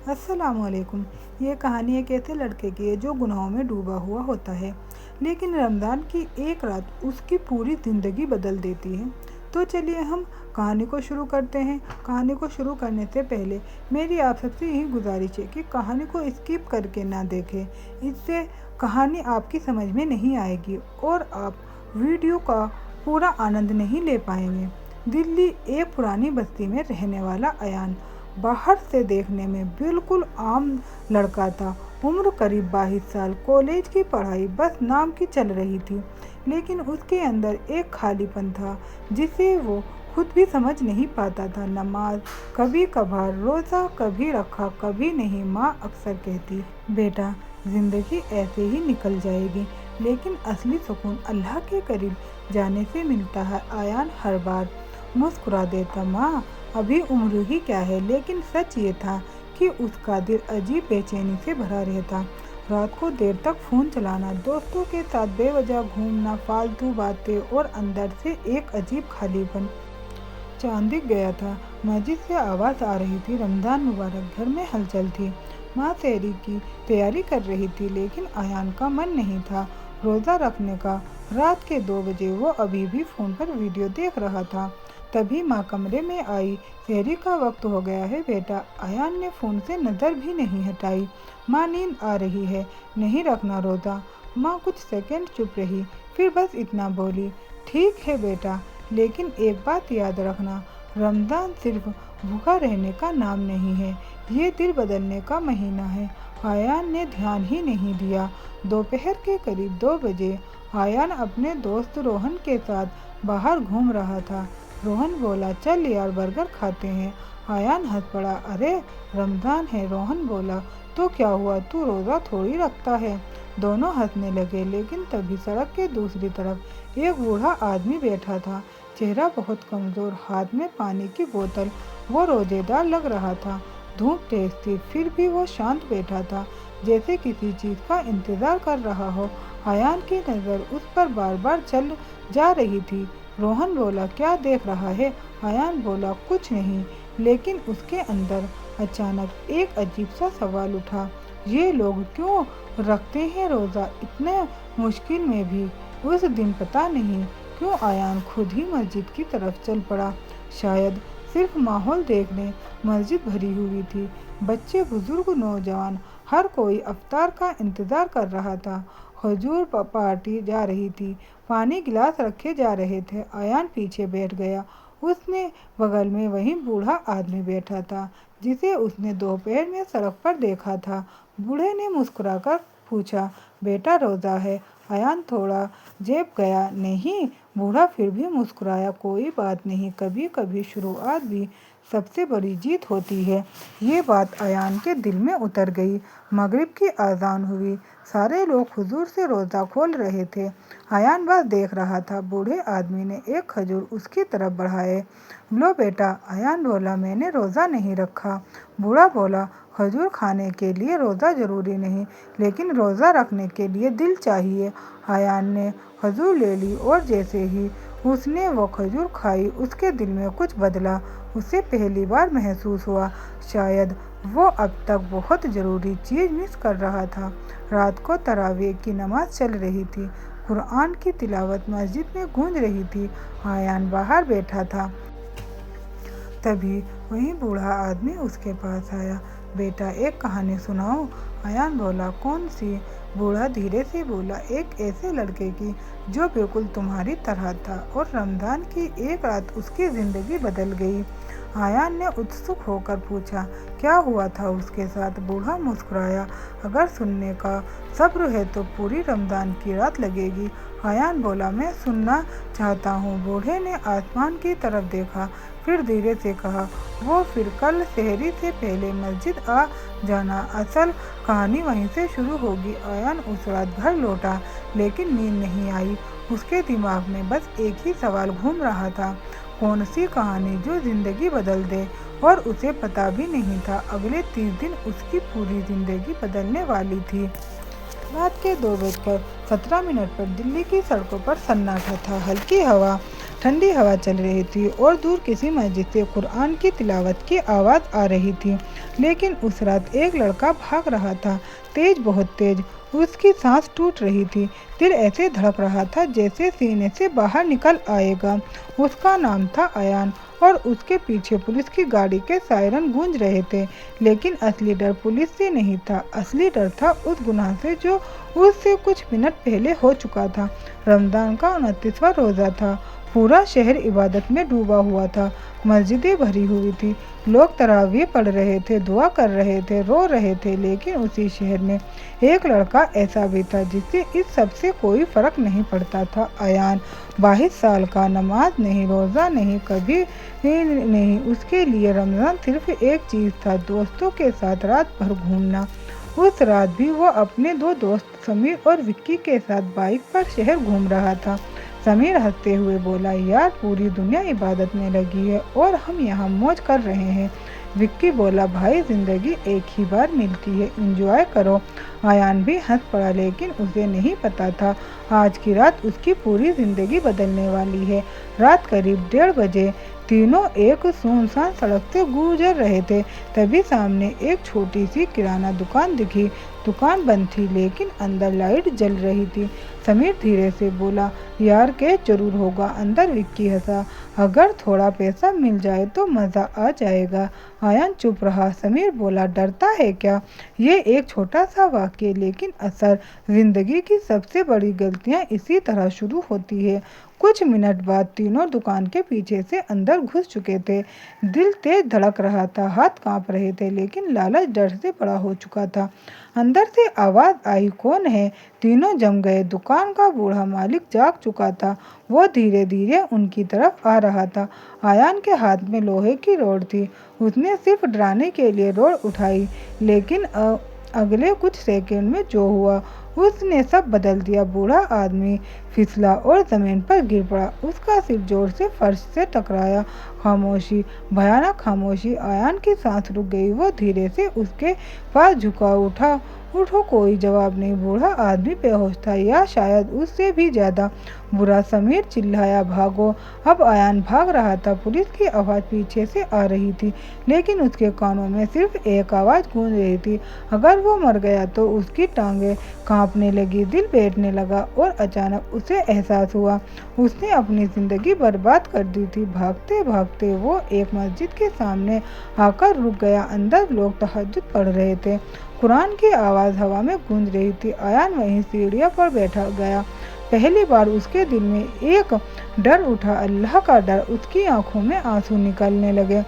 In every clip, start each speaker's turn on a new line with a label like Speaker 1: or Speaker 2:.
Speaker 1: अस्सलामुअलैकुम। ये कहानी एक ऐसे लड़के की है जो गुनाहों में डूबा हुआ होता है, लेकिन रमज़ान की एक रात उसकी पूरी ज़िंदगी बदल देती है। तो चलिए हम कहानी को शुरू करते हैं। कहानी को शुरू करने से पहले मेरी आप सबसे यही गुजारिश है कि कहानी को स्किप करके ना देखें। इससे कहानी आपकी समझ में नहीं आएगी और आप वीडियो का पूरा आनंद नहीं ले पाएंगे। दिल्ली एक पुरानी बस्ती में रहने वाला अयान बाहर से देखने में बिल्कुल आम लड़का था। उम्र करीब 22 साल। कॉलेज की पढ़ाई बस नाम की चल रही थी, लेकिन उसके अंदर एक खालीपन था जिसे वो खुद भी समझ नहीं पाता था। नमाज कभी कभार, रोज़ा कभी रखा कभी नहीं। माँ अक्सर कहती, बेटा ज़िंदगी ऐसे ही निकल जाएगी, लेकिन असली सुकून अल्लाह के करीब जाने से मिलता है। अयान हर बार मुस्कुरा देता, माँ अभी उम्र ही क्या है। लेकिन सच ये था कि उसका दिल अजीब बेचैनी से भरा रहता। रात को देर तक फ़ोन चलाना, दोस्तों के साथ बेवजह घूमना, फालतू बातें और अंदर से एक अजीब खालीपन। चांद दिख गया था। मस्जिद से आवाज़ आ रही थी, रमज़ान मुबारक। घर में हलचल थी। माँ सहरी की तैयारी कर रही थी, लेकिन अयान का मन नहीं था रोज़ा रखने का। रात के 2 बजे वो अभी भी फ़ोन पर वीडियो देख रहा था। तभी माँ कमरे में आई। सहरी का वक्त हो गया है बेटा। अयान ने फ़ोन से नज़र भी नहीं हटाई। माँ नींद आ रही है, नहीं रखना रोज़ा। माँ कुछ सेकंड चुप रही, फिर बस इतना बोली, ठीक है बेटा, लेकिन एक बात याद रखना, रमज़ान सिर्फ भूखा रहने का नाम नहीं है, ये दिल बदलने का महीना है। अयान ने ध्यान ही नहीं दिया। दोपहर के करीब 2 बजे अयान अपने दोस्त रोहन के साथ बाहर घूम रहा था। रोहन बोला, चल यार बर्गर खाते हैं। अयान हंस पड़ा, अरे रमज़ान है। रोहन बोला, तो क्या हुआ, तू रोज़ा थोड़ी रखता है। दोनों हंसने लगे, लेकिन तभी सड़क के दूसरी तरफ एक बूढ़ा आदमी बैठा था। चेहरा बहुत कमज़ोर, हाथ में पानी की बोतल। वो रोजेदार लग रहा था। धूप तेज थी, फिर भी वो शांत बैठा था, जैसे किसी चीज़ का इंतज़ार कर रहा हो। अयान की नज़र उस पर बार बार चल जा रही थी। रोहन बोला, क्या देख रहा है। अयान बोला, कुछ नहीं। लेकिन उसके अंदर अचानक एक अजीब सा सवाल उठा, ये लोग क्यों रखते हैं रोज़ा इतने मुश्किल में भी। उस दिन पता नहीं क्यों अयान खुद ही मस्जिद की तरफ चल पड़ा। शायद सिर्फ माहौल देखने। मस्जिद भरी हुई थी। बच्चे, बुजुर्ग, नौजवान, हर कोई अफ्तार का इंतज़ार कर रहा था। हुजूर पार्टी जा रही थी। पानी गिलास रखे जा रहे थे। अयान पीछे बैठ गया। उसने बगल में वही बूढ़ा आदमी बैठा था, जिसे उसने दोपहर में सड़क पर देखा था। बूढ़े ने मुस्कुराकर पूछा, बेटा रोज़ा है। अयान थोड़ा झेप गया, नहीं। बूढ़ा फिर भी मुस्कुराया, कोई बात नहीं, कभी कभी शुरुआत भी सबसे बड़ी जीत होती है। ये बात अयान के दिल में उतर गई। मगरिब की अज़ान हुई। सारे लोग हुजूर से रोज़ा खोल रहे थे। अयान बस देख रहा था। बूढ़े आदमी ने एक खजूर उसकी तरफ बढ़ाए। लो बेटा। अयान बोला, मैंने रोज़ा नहीं रखा। बूढ़ा बोला, खजूर खाने के लिए रोज़ा ज़रूरी नहीं, लेकिन रोज़ा रखने के लिए दिल चाहिए। अयान ने खजूर ले ली और जैसे ही उसने वो खजूर खाई, उसके दिल में कुछ बदला। उसे पहली बार महसूस हुआ शायद वो अब तक बहुत ज़रूरी चीज़ मिस कर रहा था। रात को तरावीह की नमाज चल रही थी। कुरान की तिलावत मस्जिद में गूंज रही थी। अयान बाहर बैठा था। तभी वही बूढ़ा आदमी उसके पास आया। बेटा एक कहानी सुनाओ। अयान बोला, कौन सी। बूढ़ा धीरे से बोला, एक ऐसे लड़के की जो बिल्कुल तुम्हारी तरह था और रमज़ान की एक रात उसकी ज़िंदगी बदल गई। अयान ने उत्सुक होकर पूछा, क्या हुआ था उसके साथ। बूढ़ा मुस्कुराया, अगर सुनने का सब्र है तो पूरी रमज़ान की रात लगेगी। अयान बोला, मैं सुनना चाहता हूँ। बूढ़े ने आसमान की तरफ देखा, फिर धीरे से कहा, वो फिर कल सहरी से पहले मस्जिद आ जाना, असल कहानी वहीं से शुरू होगी। अयान उस रात घर लौटा, लेकिन नींद नहीं आई। उसके दिमाग में बस एक ही सवाल घूम रहा था, कौन सी कहानी जो ज़िंदगी बदल दे। और उसे पता भी नहीं था अगले 30 दिन उसकी पूरी ज़िंदगी बदलने वाली थी। रात के 2:17 पर दिल्ली की सड़कों पर सन्नाटा था। हल्की हवा ठंडी हवा चल रही थी और दूर किसी मस्जिद से कुरान की तिलावत की आवाज़ आ रही थी। लेकिन उस रात एक लड़का भाग रहा था, तेज, बहुत तेज। उसकी सांस टूट रही थी, दिल ऐसे धड़क रहा था जैसे सीने से बाहर निकल आएगा। उसका नाम था अयान और उसके पीछे पुलिस की गाड़ी के सायरन गूंज रहे थे। लेकिन असली डर पुलिस से नहीं था, असली डर था उस गुनाह से जो उससे कुछ मिनट पहले हो चुका था। रमज़ान का 29वां रोज़ा था। पूरा शहर इबादत में डूबा हुआ था। मस्जिदें भरी हुई थी, लोग तरावीह पढ़ रहे थे, दुआ कर रहे थे, रो रहे थे। लेकिन उसी शहर में एक लड़का ऐसा भी था जिससे इस सब से कोई फ़र्क नहीं पड़ता था। अयान 22 साल का, नमाज नहीं, रोज़ा नहीं, कभी नहीं। उसके लिए रमज़ान सिर्फ एक चीज़ था, दोस्तों के साथ रात भर घूमना। उस रात भी वो अपने 2 दोस्त समीर और विक्की के साथ बाइक पर शहर घूम रहा था। समीर हंसते हुए बोला, यार पूरी दुनिया इबादत में लगी है और हम यहाँ मौज कर रहे हैं। विक्की बोला, भाई ज़िंदगी एक ही बार मिलती है, एंजॉय करो। अयान भी हंस पड़ा, लेकिन उसे नहीं पता था आज की रात उसकी पूरी ज़िंदगी बदलने वाली है। रात करीब 1:30 बजे तीनों एक सुनसान सड़क से गुजर रहे थे। तभी सामने एक छोटी सी किराना दुकान दिखी। दुकान बंद थी लेकिन अंदर लाइट जल रही थी। समीर धीरे से बोला, यार कैश जरूर होगा। अंदर विक्की हंसा, अगर थोड़ा पैसा मिल जाए तो मज़ा आ जाएगा। आयान चुप रहा। समीर बोला, डरता है क्या? ये एक छोटा सा वाक्य, लेकिन असर जिंदगी की सबसे बड़ी गलतियां इसी तरह शुरू होती है। कुछ मिनट बाद तीनों दुकान के पीछे से अंदर घुस चुके थे। दिल तेज धड़क रहा था, हाथ कांप रहे थे, लेकिन लालच डर से बड़ा हो चुका था। अंदर से आवाज़ आई, कौन है? तीनों जम गए। दुकान का बूढ़ा मालिक जाग चुका था। वो धीरे धीरे उनकी तरफ आ रहा था। आयान के हाथ में लोहे की रॉड थी। उसने सिर्फ डराने के लिए रॉड उठाई, लेकिन अगले कुछ सेकंड में जो हुआ उसने सब बदल दिया। बूढ़ा आदमी फिसला और ज़मीन पर गिर पड़ा। उसका सिर जोर से फर्श से टकराया। खामोशी, भयानक खामोशी। आयान की सांस रुक गई। वो धीरे से उसके पास झुका, उठा। उठो। कोई जवाब नहीं। बूढ़ा आदमी बेहोश था, या शायद उससे भी ज़्यादा बुरा। समीर चिल्लाया, भागो। अब आयान भाग रहा था। पुलिस की आवाज़ पीछे से आ रही थी, लेकिन उसके कानों में सिर्फ एक आवाज़ गूंज रही थी, अगर वो मर गया तो। उसकी टांगें कांपने लगी, दिल बैठने लगा और अचानक उसे एहसास हुआ उसने अपनी ज़िंदगी बर्बाद कर दी थी। भागते भागते वो एक मस्जिद के सामने आकर रुक गया। अंदर लोग तहज्जुद पढ़ रहे थे। कुरान की आवाज़ हवा में गूंज रही थी। आयान वहीं सीढ़ियों पर बैठा गया। पहली बार उसके दिल में एक डर उठा, अल्लाह का डर। उसकी आंखों में आंसू निकलने लगे।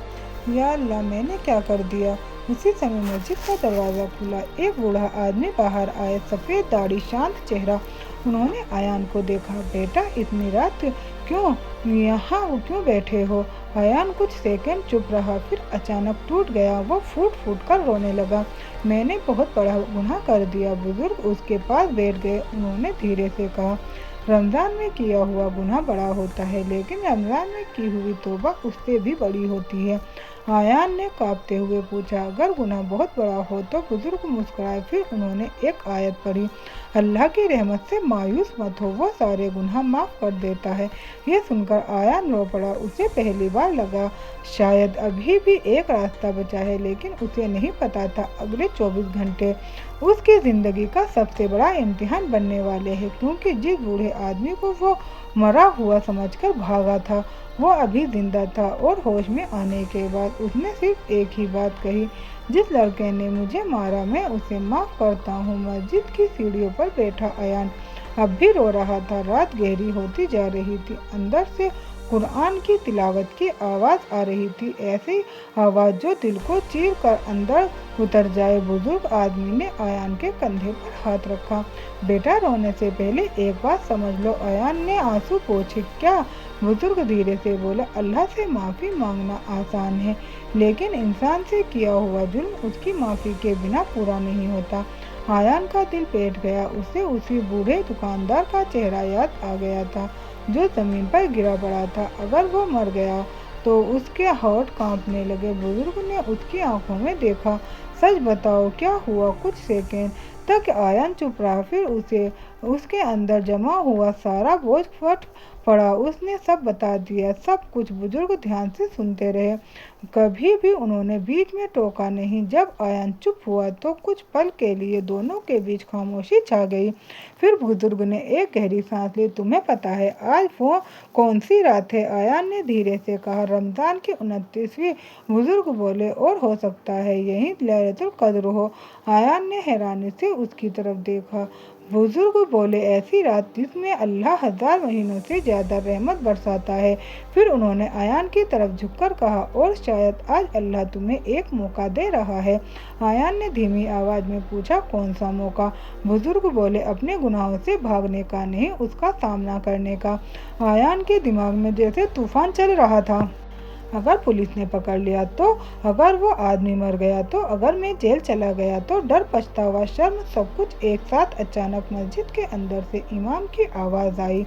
Speaker 1: या अल्लाह, मैंने क्या कर दिया? उसी समय मस्जिद का दरवाज़ा खुला। एक बूढ़ा आदमी बाहर आए, सफ़ेद दाढ़ी, शांत चेहरा। उन्होंने आयान को देखा। बेटा, इतनी रात क्यों क्यों बैठे हो? आयान कुछ सेकंड चुप रहा, फिर अचानक टूट गया। वो फूट फूट कर रोने लगा। मैंने बहुत बड़ा गुनाह कर दिया। बुजुर्ग उसके पास बैठ गए। उन्होंने धीरे से कहा, रमज़ान में किया हुआ गुनाह बड़ा होता है, लेकिन रमज़ान में की हुई तौबा उससे भी बड़ी होती है। आयान ने कांपते हुए पूछा, अगर गुनाह बहुत बड़ा हो तो? बुजुर्ग मुस्कुराए, फिर उन्होंने एक आयत पढ़ी, अल्लाह की रहमत से मायूस मत हो, वो सारे गुनाह माफ़ कर देता है। ये सुनकर आयान रो पड़ा। उसे पहली बार लगा शायद अभी भी एक रास्ता बचा है, लेकिन उसे नहीं पता था अगले 24 घंटे उसकी ज़िंदगी का सबसे बड़ा इम्तिहान बनने वाले हैं, क्योंकि जिस बूढ़े आदमी को वो मरा हुआ समझकर भागा था, वो अभी जिंदा था। और होश में आने के बाद उसने सिर्फ एक ही बात कही, जिस लड़के ने मुझे मारा मैं उसे माफ़ करता हूँ। मस्जिद की सीढ़ियों पर बैठा आयान अब भी रो रहा था। रात गहरी होती जा रही थी। अंदर से कुरान की तिलावत की आवाज़ आ रही थी, ऐसी आवाज़ जो दिल को चीर कर अंदर उतर जाए। बुजुर्ग आदमी ने आयान के कंधे पर हाथ रखा। बेटा, रोने से पहले एक बात समझ लो। आयान ने आंसू पोंछे। क्या? बुजुर्ग धीरे से बोला, अल्लाह से माफ़ी मांगना आसान है, लेकिन इंसान से किया हुआ जुल्म उसकी माफ़ी के बिना पूरा नहीं होता। आयान का दिल बैठ गया। उसे उसी बूढ़े दुकानदार का चेहरा याद आ गया था जो ज़मीन पर गिरा पड़ा था। अगर वो मर गया तो उसके होंठ कांपने लगे। बुजुर्ग ने उसकी आंखों में देखा, सच बताओ क्या हुआ। कुछ सेकंड तक आयन चुप रहा, फिर उसे उसके अंदर जमा हुआ सारा बोझ फट पड़ा। उसने सब बता दिया, सब कुछ। बुजुर्ग ध्यान से सुनते रहे, कभी भी उन्होंने बीच में टोका नहीं। जब आयन चुप हुआ तो कुछ पल के लिए दोनों के बीच खामोशी छा गई। फिर बुजुर्ग ने एक गहरी सांस ली। तुम्हें पता है आज वो कौन सी रात है? आयन ने धीरे से कहा। रमजान की 29वीं। बुजुर्ग बोले, और हो सकता है यही लैलतुल कद्र हो। आयन ने हैरानी से उसकी तरफ देखा। बुजुर्ग बोले, ऐसी रात जिसमें अल्लाह 1000 महीनों से ज्यादा रहमत बरसाता है। फिर उन्होंने आयन की तरफ झुककर कहा, और शायद आज अल्लाह तुम्हें एक मौका दे रहा है। आयन ने धीमी आवाज में पूछा, कौन सा मौका? बुजुर्ग बोले, अपने गुनाहों से भागने का नहीं, उसका सामना करने का। आयन के दिमाग में जैसे तूफान चल रहा था। अगर पुलिस ने पकड़ लिया तो, अगर वो आदमी मर गया तो, अगर मैं जेल चला गया तो। डर, पछतावा, शर्म, सब कुछ एक साथ। अचानक मस्जिद के अंदर से इमाम की आवाज़ आई,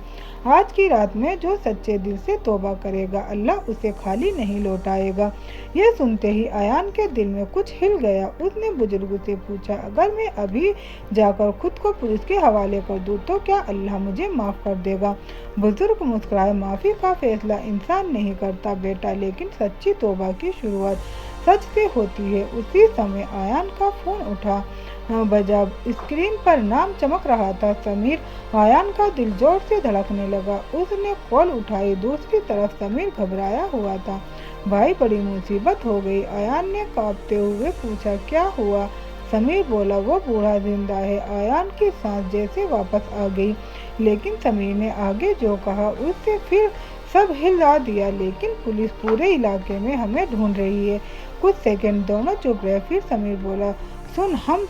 Speaker 1: आज की रात में जो सच्चे दिल से तौबा करेगा अल्लाह उसे खाली नहीं लौटाएगा। यह सुनते ही आयन के दिल में कुछ हिल गया। उसने बुजुर्ग से पूछा, अगर मैं अभी जाकर खुद को पुलिस के हवाले कर दूँ तो क्या अल्लाह मुझे माफ़ कर देगा? बुजुर्ग मुस्कुराए, माफ़ी का फैसला इंसान नहीं करता बेटा, लेकिन सच्ची तौबा की शुरुआत सच से होती है। उसी समय आयन का फोन उठा बजा। स्क्रीन पर नाम चमक रहा था, समीर। आयन का दिल जोर से धड़कने लगा। उसने कॉल उठाई। दूसरी तरफ समीर घबराया हुआ था। भाई, बड़ी मुसीबत हो गई। आयन ने कांपते हुए पूछा, क्या हुआ? समीर बोला, वो बूढ़ा जिंदा है। आयन की सांस जैसे वापस आ गई। लेकिन समीर ने आगे जो कहा उससे फिर सब हिला दिया। लेकिन पुलिस पूरे इलाके में हमें ढूंढ रही है। कुछ सेकंड दोनों चुप रहे, फिर समीर बोला, सुन, हम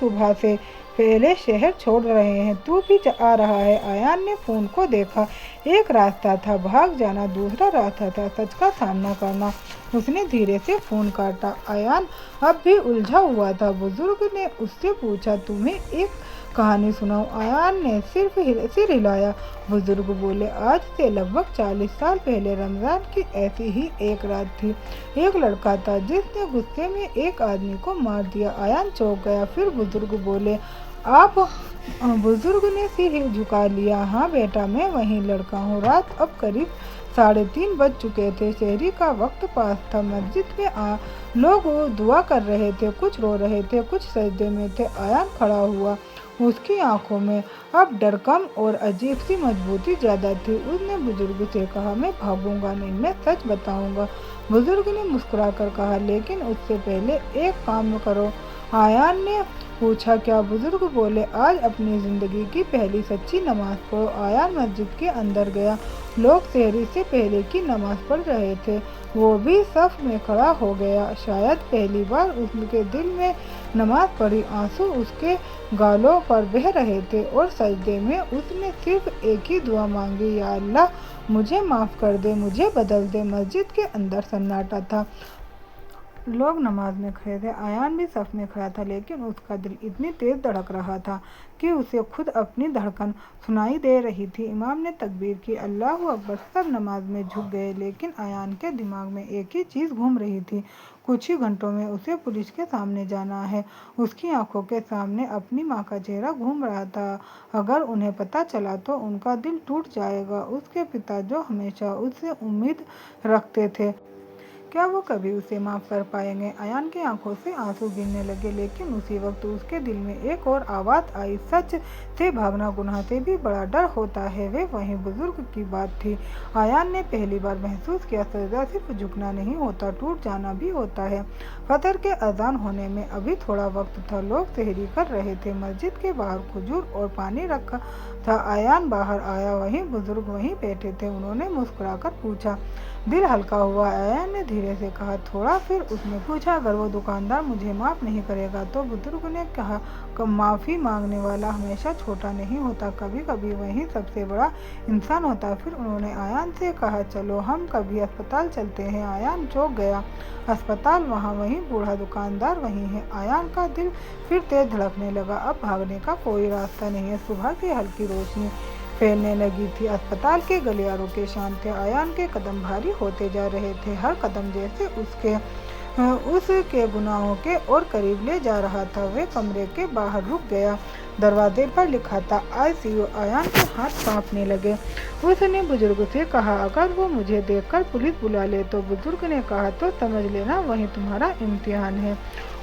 Speaker 1: सुबह से पहले शहर छोड़ रहे हैं, तू भी आ रहा है। आयन ने फोन को देखा। एक रास्ता था भाग जाना, दूसरा रास्ता था सच का सामना करना। उसने धीरे से फोन काटा। आयन अब भी उलझा हुआ था। बुजुर्ग ने उससे पूछा, तुम्हें एक कहानी सुनाऊं? आयन ने सिर हिलाया। बुजुर्ग बोले, आज से लगभग 40 साल पहले रमजान की ऐसी ही एक रात थी। एक लड़का था जिसने गुस्से में एक आदमी को मार दिया। आयन चौंक गया। फिर बुजुर्ग बोले, आप? बुजुर्ग ने सिर झुका लिया। हाँ बेटा, मैं वही लड़का हूँ। रात अब करीब 3:30 बज चुके थे। शहरी का वक्त पास था। मस्जिद में लोग दुआ कर रहे थे, कुछ रो रहे थे, कुछ सजदे में थे। आयन खड़ा हुआ। उसकी आंखों में अब डर कम और अजीब सी मजबूती ज्यादा थी। उसने बुजुर्ग से कहा, मैं भागूंगा नहीं, मैं सच बताऊंगा। बुजुर्ग ने मुस्कुराकर कहा, लेकिन उससे पहले एक काम करो। आयन ने पूछा, क्या? बुजुर्ग बोले, आज अपनी जिंदगी की पहली सच्ची नमाज पढ़ो। आयन मस्जिद के अंदर गया। लोग सहरी से पहले की नमाज पढ़ रहे थे। वो भी सफ में खड़ा हो गया। शायद पहली बार उसके दिल में नमाज पढ़ी। आंसू उसके गालों पर बह रहे थे और सजदे में उसने सिर्फ एक ही दुआ मांगी, या अल्लाह मुझे माफ़ कर दे, मुझे बदल दे। मस्जिद के अंदर सन्नाटा था। लोग नमाज में खड़े थे। आयन भी सफ में खड़ा था, लेकिन उसका दिल इतनी तेज धड़क रहा था कि उसे खुद अपनी धड़कन सुनाई दे रही थी। इमाम ने तकबीर की, अल्लाहु अकबर। सब नमाज में झुक गए, लेकिन आयन के दिमाग में एक ही चीज़ घूम रही थी, कुछ ही घंटों में उसे पुलिस के सामने जाना है। उसकी आंखों के सामने अपनी माँ का चेहरा घूम रहा था। अगर उन्हें पता चला तो उनका दिल टूट जाएगा। उसके पिता जो हमेशा उससे उम्मीद रखते थे, क्या वो कभी उसे माफ़ कर पाएंगे? आयन की आंखों से आंसू गिरने लगे, लेकिन उसी वक्त उसके दिल में एक और आवाज़ आई, सच से भागना गुनाह से भी बड़ा डर होता है। वे वही बुजुर्ग की बात थी। आयन ने पहली बार महसूस किया, सजदा सिर्फ झुकना नहीं होता, टूट जाना भी होता है। फजर के अजान होने में अभी थोड़ा वक्त था। लोग सहरी कर रहे थे। मस्जिद के बाहर खजूर और पानी रखा था। आयन बाहर आया। वहीं बुजुर्ग वहीं बैठे थे। उन्होंने मुस्कुराकर पूछा। दिल हल्का हुआ। आयन ने धीरे से कहा, थोड़ा। फिर उसने पूछा, अगर वो दुकानदार मुझे माफ़ नहीं करेगा तो? बुजुर्ग ने कहा, माफ़ी मांगने वाला हमेशा छोटा नहीं होता, कभी कभी वही सबसे बड़ा इंसान होता है। फिर उन्होंने आयन से कहा, चलो हम कभी अस्पताल चलते हैं। आयन चौंक गया। अस्पताल? वहाँ? वहीं बूढ़ा दुकानदार वहीं है। आयन का दिल फिर तेज धड़कने लगा। अब भागने का कोई रास्ता नहीं है। सुबह की हल्की रोशनी फैलने लगी थी। अस्पताल के गलियारों के शांत थे। आयन के कदम भारी होते जा रहे थे। हर कदम जैसे उसके उसके गुनाहों के और करीब ले जा रहा था। वह कमरे के बाहर रुक गया। दरवाजे पर लिखा था ICU। आयान के हाथ कांपने लगे। उसने बुजुर्ग से कहा, अगर वो मुझे देखकर पुलिस बुला ले तो? बुजुर्ग ने कहा, तो समझ लेना वही तुम्हारा इम्तिहान है।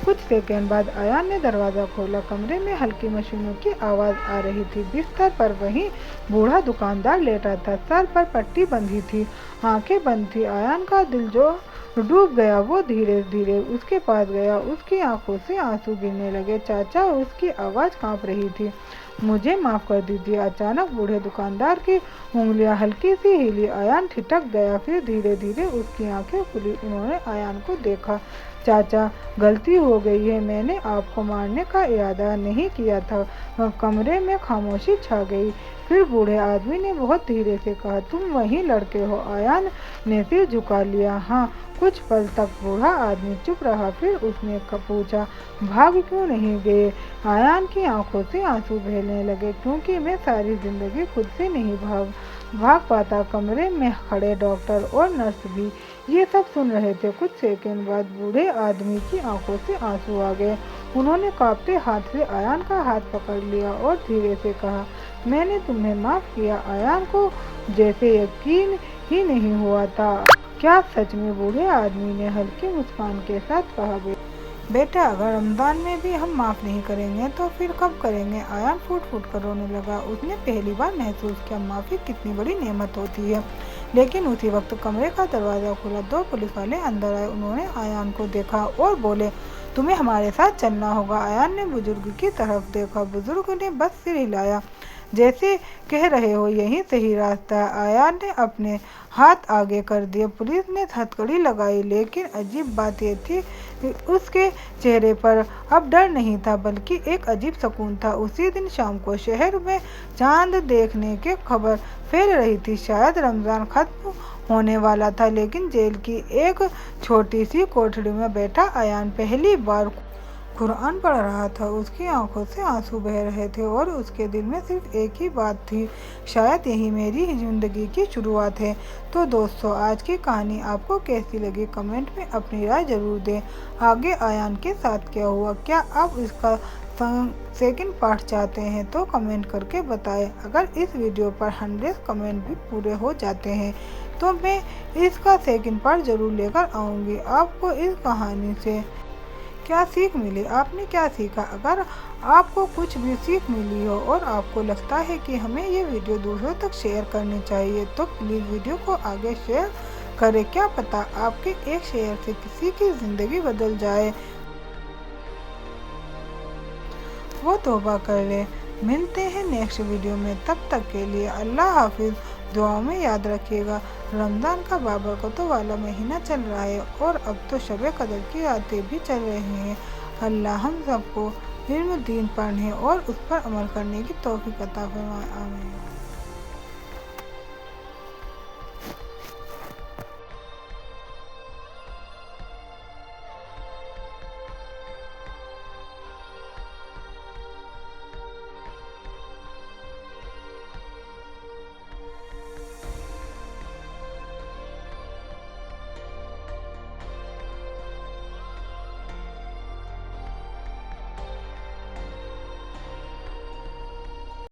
Speaker 1: कुछ सेकंड बाद आयान ने दरवाज़ा खोला। कमरे में हल्की मशीनों की आवाज़ आ रही थी। बिस्तर पर वही बूढ़ा दुकानदार लेटा था। सर पर पट्टी बंधी थी, आंखें बंद थी। आयान का दिल जो डूब गया। वो धीरे धीरे उसके पास गया। उसकी आंखों से आंसू गिरने लगे। चाचा, उसकी आवाज़ कांप रही थी। मुझे माफ़ कर दीजिए। अचानक बूढ़े दुकानदार की उंगलियां हल्की सी हिली। आयान ठिठक गया। फिर धीरे धीरे उसकी आंखें खुली। उन्होंने आयान को देखा। चाचा, गलती हो गई है। मैंने आपको मारने का इरादा नहीं किया था। कमरे में खामोशी छा गई। फिर बूढ़े आदमी ने बहुत धीरे से कहा, तुम वही लड़के हो? आयान ने सिर झुका लिया। हाँ। कुछ पल तक बूढ़ा आदमी चुप रहा। फिर उसने पूछा, भाग क्यों नहीं गए? आयान की आंखों से आंसू बहने लगे। क्योंकि मैं सारी जिंदगी खुद से नहीं भाग पाता। कमरे में खड़े डॉक्टर और नर्स भी ये सब सुन रहे थे। कुछ सेकंड बाद बूढ़े आदमी की आंखों से आंसू आ गए। उन्होंने कांपते हाथ से आयान का हाथ पकड़ लिया और धीरे से कहा, मैंने तुम्हें माफ किया। आयान को जैसे यकीन ही नहीं हुआ था। क्या सच में? बूढ़े आदमी ने हल्की मुस्कान के साथ कहा, बेटा, अगर रमजान में भी हम माफ़ नहीं करेंगे तो फिर कब करेंगे? आयान फूट फूट कर रोने लगा। उसने पहली बार महसूस किया माफ़ी कितनी बड़ी नेमत होती है। लेकिन उसी वक्त कमरे का दरवाज़ा खुला। 2 पुलिस वाले अंदर आए। उन्होंने आयान को देखा और बोले, तुम्हें हमारे साथ चलना होगा। आयान ने बुजुर्ग की तरफ देखा। बुजुर्ग ने बस सिर हिलाया, जैसे कह रहे हो यही सही रास्ता है। आयान ने अपने हाथ आगे कर दिए। पुलिस ने हथकड़ी लगाई। लेकिन अजीब बात यह थी, उसके चेहरे पर अब डर नहीं था, बल्कि एक अजीब सुकून था। उसी दिन शाम को शहर में चांद देखने की खबर फैल रही थी। शायद रमजान खत्म होने वाला था। लेकिन जेल की एक छोटी सी कोठरी में बैठा आयान पहली बार कुरान पढ़ रहा था। उसकी आंखों से आंसू बह रहे थे और उसके दिल में सिर्फ एक ही बात थी, शायद यही मेरी जिंदगी की शुरुआत है। तो दोस्तों, आज की कहानी आपको कैसी लगी? कमेंट में अपनी राय जरूर दें। आगे आयान के साथ क्या हुआ? क्या आप इसका सेकंड पार्ट चाहते हैं तो कमेंट करके बताएं। अगर इस वीडियो पर 100 कमेंट भी पूरे हो जाते हैं तो मैं इसका सेकंड पार्ट जरूर लेकर आऊँगी। आपको इस कहानी से क्या सीख मिली? आपने क्या सीखा? अगर आपको कुछ भी सीख मिली हो और आपको लगता है कि हमें ये वीडियो दूसरों तक शेयर करनी चाहिए तो प्लीज़ वीडियो को आगे शेयर करें। क्या पता आपके एक शेयर से किसी की ज़िंदगी बदल जाए, वो तौबा कर ले। मिलते हैं नेक्स्ट वीडियो में। तब तक के लिए अल्लाह हाफिज़। दुआओं में याद रखिएगा। रमज़ान का बाबरकतों वाला महीना चल रहा है और अब तो शब कदर की रातें भी चल रही हैं। अल्लाह हम सबको इल्म दीन पढ़ने और उस पर अमल करने की तौफीक अता फरमाए। आमीन।